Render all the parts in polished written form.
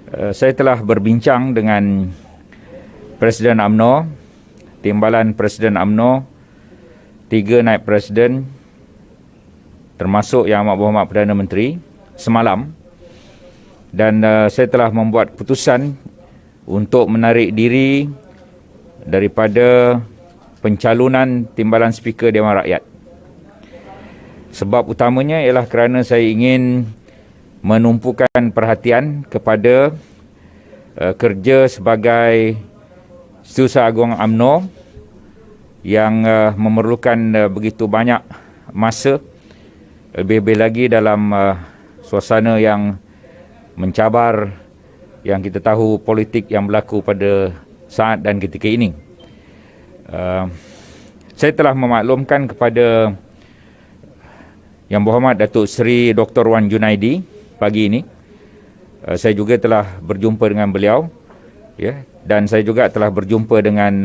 Saya telah berbincang dengan Presiden UMNO, Timbalan Presiden UMNO, 3 naib Presiden, termasuk Yang Amat Berhormat Perdana Menteri semalam, dan saya telah membuat keputusan untuk menarik diri daripada pencalonan Timbalan Speaker Dewan Rakyat. Sebab utamanya ialah kerana saya ingin menumpukan perhatian kepada kerja sebagai Setiausaha Agung UMNO yang memerlukan begitu banyak masa, lebih-lebih lagi dalam suasana yang mencabar yang kita tahu politik yang berlaku pada saat dan ketika ini. Saya telah memaklumkan kepada Yang Berhormat Datuk Seri Dr. Wan Junaidi pagi ini. Saya juga telah berjumpa dengan beliau, ya, dan saya juga telah berjumpa dengan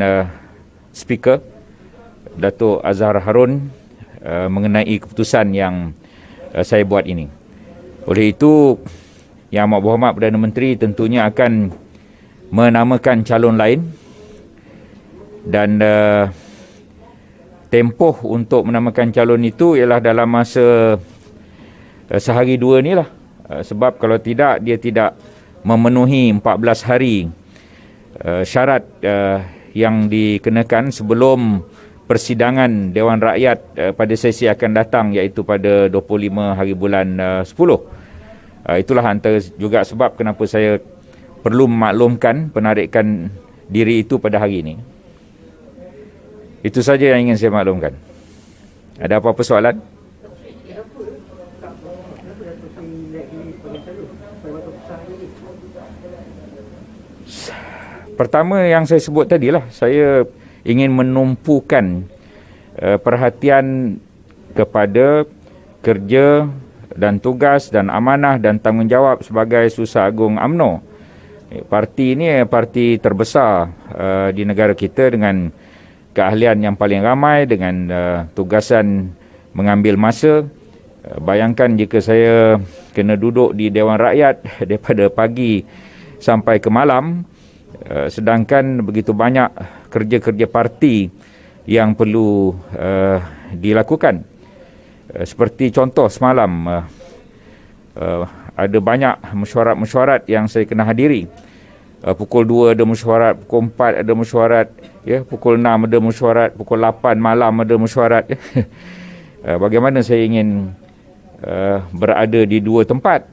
Speaker Datuk Azhar Harun mengenai keputusan yang saya buat ini. Oleh itu, Yang Amat Berhormat Perdana Menteri tentunya akan menamakan calon lain, dan tempoh untuk menamakan calon itu ialah dalam masa sehari dua ni lah. Sebab kalau tidak, dia tidak memenuhi 14 hari syarat yang dikenakan sebelum persidangan Dewan Rakyat pada sesi akan datang, iaitu pada 25 hari bulan 10. Itulah antara juga sebab kenapa saya perlu memaklumkan penarikan diri itu pada hari ini. Itu saja yang ingin saya maklumkan. Ada apa-apa soalan? Pertama yang saya sebut tadilah, saya ingin menumpukan perhatian kepada kerja dan tugas dan amanah dan tanggungjawab sebagai Setiausaha Agung UMNO. Parti ini parti terbesar di negara kita dengan keahlian yang paling ramai, dengan tugasan mengambil masa. Bayangkan jika saya kena duduk di Dewan Rakyat daripada pagi sampai ke malam, sedangkan begitu banyak kerja-kerja parti yang perlu dilakukan. Seperti contoh semalam, ada banyak mesyuarat-mesyuarat yang saya kena hadiri. Pukul 2 ada mesyuarat, pukul 4 ada mesyuarat, ya, pukul 6 ada mesyuarat, pukul 8 malam ada mesyuarat. Bagaimana saya ingin berada di dua tempat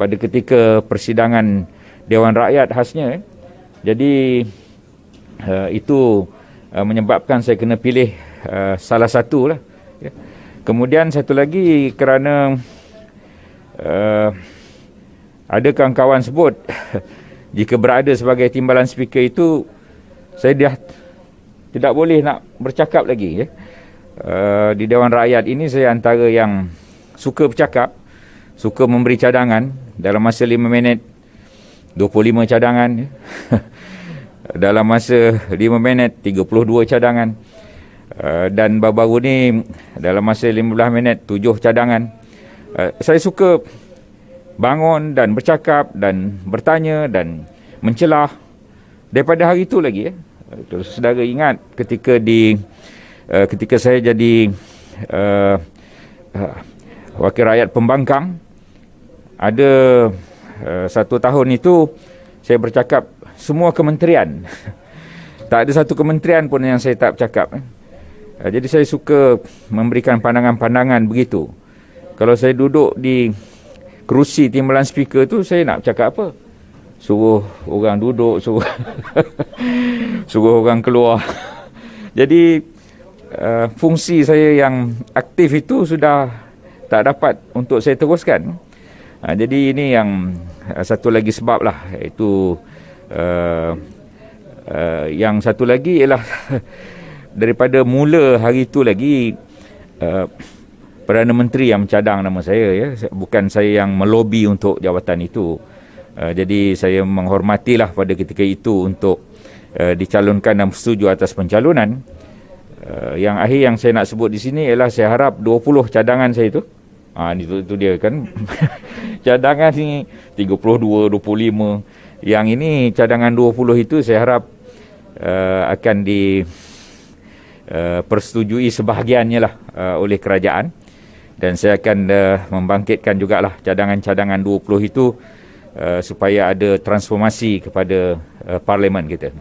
pada ketika persidangan Dewan Rakyat khasnya. Jadi itu menyebabkan saya kena pilih salah satu lah, ya. Kemudian satu lagi kerana ada kawan-kawan sebut jika berada sebagai timbalan speaker itu saya dah tidak boleh nak bercakap lagi, ya. Di Dewan Rakyat ini saya antara yang suka bercakap, suka memberi cadangan. Dalam masa 5 minit 25 cadangan, ya. Dalam masa 5 minit 32 cadangan, dan baru-baru ni dalam masa 15 minit 7 cadangan. Saya suka bangun dan bercakap dan bertanya dan mencelah daripada hari itu lagi, ya. Saudara ingat ketika saya jadi wakil rakyat pembangkang, ada 1 tahun itu saya bercakap semua kementerian. Tak ada satu kementerian pun yang saya tak bercakap. Jadi saya suka memberikan pandangan-pandangan begitu. Kalau saya duduk di kerusi timbalan speaker tu, saya nak bercakap apa? Suruh orang duduk, suruh orang keluar. Jadi fungsi saya yang aktif itu sudah tak dapat untuk saya teruskan. Jadi ini yang satu lagi sebab lah, iaitu yang satu lagi ialah daripada mula hari itu lagi Perdana Menteri yang mencadang nama saya, ya. Bukan saya yang melobi untuk jawatan itu. Jadi saya menghormatilah pada ketika itu untuk dicalonkan dan setuju atas pencalonan. Yang akhir yang saya nak sebut di sini ialah saya harap 20 cadangan saya itu. Itu dia kan cadangan ni 32, 25. Yang ini cadangan 20 itu saya harap akan persetujui sebahagiannya lah oleh kerajaan, dan saya akan membangkitkan jugalah cadangan-cadangan 20 itu supaya ada transformasi kepada parlimen kita.